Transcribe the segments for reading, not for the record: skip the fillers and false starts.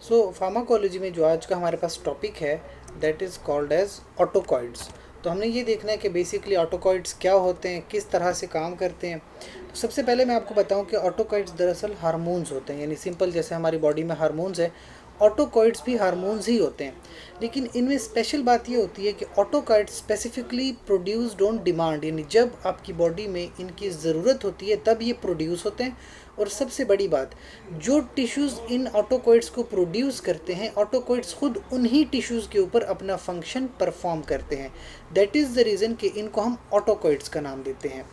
सो pharmacology में जो आज का हमारे पास टॉपिक है that is called as autacoids. तो हमने ये देखना है कि बेसिकली ऑटोकॉइड्स क्या होते हैं, किस तरह से काम करते हैं। तो सबसे पहले मैं आपको बताऊं कि ऑटोकॉइड्स दरअसल हार्मोन्स होते हैं, यानी सिंपल जैसे हमारी बॉडी में हार्मोन्स है, ऑटोकॉइड्स भी हार्मोन्स ही होते हैं। लेकिन इनमें स्पेशल बात ये होती है कि ऑटोकॉइड्स स्पेसिफिकली प्रोड्यूस्ड ऑन डिमांड, यानी जब आपकी बॉडी में इनकी ज़रूरत होती है तब ये प्रोड्यूस होते हैं। और सबसे बड़ी बात, जो टिश्यूज़ इन ऑटोकॉइड्स को प्रोड्यूस करते हैं, ऑटोकॉइड्स खुद उन्हीं टिश्यूज़ के ऊपर अपना फंक्शन परफॉर्म करते हैं। दैट इज़ द रीज़न कि इनको हम ऑटोकॉइड्स का नाम देते हैं।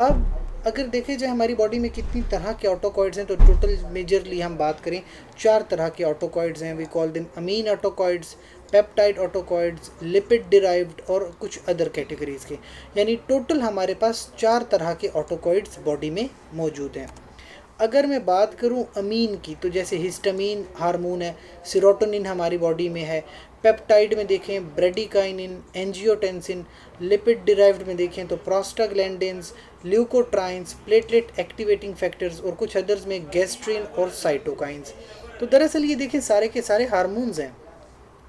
अब अगर देखे जाए हमारी बॉडी में कितनी तरह के ऑटोकॉइड्स हैं, तो टोटल मेजरली हम बात करें 4 तरह के ऑटोकॉइड्स हैं। We call them amine autacoids, peptide autacoids, lipid derived और कुछ अदर कैटेगरीज के। यानी टोटल हमारे पास 4 तरह के ऑटोकॉइड्स बॉडी में मौजूद हैं। अगर मैं बात करूं अमीन की, तो जैसे हिस्टामीन हार्मोन है, सीरोटोनिन हमारी बॉडी में है। पेप्टाइड में देखें ब्रेडिकाइनिन, एंजियोटेंसिन। लिपिड डिराइव्ड में देखें तो प्रोस्टाग्लैंडिन्स, ल्यूकोट्राइंस, प्लेटलेट एक्टिवेटिंग फैक्टर्स और कुछ अदर्स में गैस्ट्रिन और साइटोकाइंस। तो दरअसल ये देखें सारे के सारे हार्मोन्स हैं।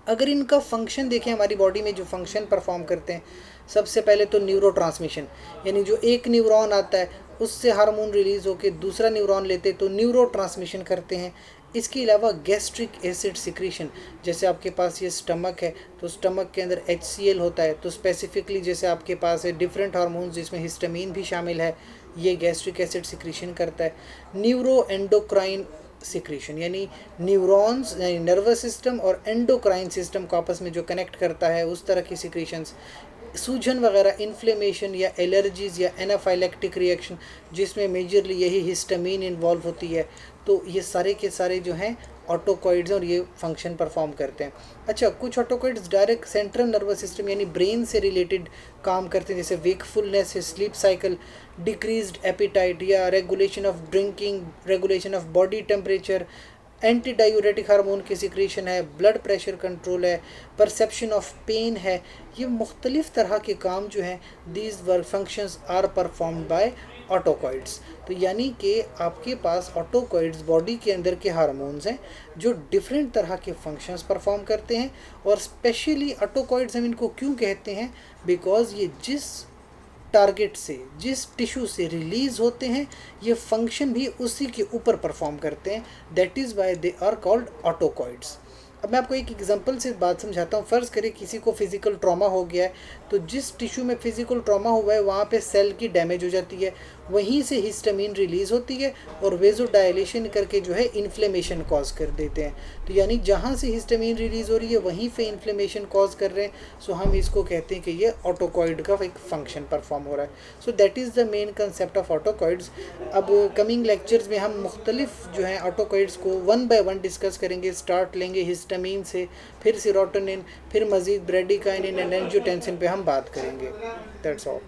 अगर इनका फंक्शन देखें, हमारी बॉडी में जो फंक्शन परफॉर्म करते हैं, सबसे पहले तो न्यूरोट्रांसमिशन, यानी जो एक न्यूरॉन आता है उससे हार्मोन रिलीज़ होकर दूसरा न्यूरॉन लेते तो न्यूरो ट्रांसमिशन करते हैं। इसके अलावा गैस्ट्रिक एसिड सिक्रीशन, जैसे आपके पास ये स्टमक है तो स्टमक के अंदर HCl होता है, तो स्पेसिफिकली जैसे आपके पास है डिफरेंट हार्मोन्स जिसमें हिस्टामीन भी शामिल है, ये गैस्ट्रिक एसिड सिक्रीशन करता है। न्यूरो एंडोक्राइन सिक्रीशन, यानी न्यूरॉन्स यानी नर्वस सिस्टम और एंडोक्राइन सिस्टम को आपस में जो कनेक्ट करता है उस तरह की सिक्रीशंस। सूजन वगैरह, इन्फ्लेमेशन या एलर्जीज़ या एनाफाइलेक्टिक रिएक्शन जिसमें मेजरली यही हिस्टामीन इन्वॉल्व होती है। तो ये सारे के सारे जो हैं ऑटोकॉइड्स और ये फंक्शन परफॉर्म करते हैं। अच्छा, कुछ autacoids direct central nervous system यानी ब्रेन से रिलेटेड काम करते हैं, जैसे wakefulness, sleep cycle, decreased appetite या regulation of drinking, regulation of body temperature, anti diuretic hormone की सिक्रीशन है, ब्लड प्रेशर कंट्रोल है, परसेप्शन ऑफ पेन है। ये मुख्तलिफ तरह के काम जो हैं these work functions are performed by autacoids. तो यानी कि आपके पास ऑटोकॉइड्स बॉडी के अंदर के हार्मोन्स हैं जो डिफरेंट तरह के फंक्शंस परफॉर्म करते हैं। और स्पेशली ऑटोकॉइड्स हम इनको क्यों कहते हैं, बिकॉज ये जिस टारगेट से, जिस टिश्यू से रिलीज होते हैं, ये फंक्शन भी उसी के ऊपर परफॉर्म करते हैं। That is why they are called autacoids. अब मैं आपको एक एग्जांपल से बात समझाता हूँ। फ़र्ज़ करें किसी को फिजिकल ट्रॉमा हो गया है, तो जिस टिश्यू में फिजिकल ट्रॉमा हुआ है वहाँ पे सेल की डैमेज हो जाती है, वहीं से हिस्टामीन रिलीज़ होती है और वेजोडायलेशन करके जो है इन्फ्लेमेशन कॉज कर देते हैं। तो यानी जहाँ से हिस्टामीन रिलीज़ हो रही है वहीं पे इन्फ्लेमेशन कॉज कर रहे हैं। सो हम इसको कहते हैं कि ये ऑटोकॉइड का एक फंक्शन परफॉर्म हो रहा है। So that is the main concept of ऑटोकॉइड्स। अब कमिंग लेक्चर्स में हम मुख्तलिफ जो हैं ऑटोकॉइड्स को 1 बाय 1 डिस्कस करेंगे। स्टार्ट लेंगे हिस्टामीन से, फिर सीरोटोनिन, फिर मज़ीद ब्रेडिकाइनिन एंड एंजियोटेंसिन पे हम बात करेंगे। That's all.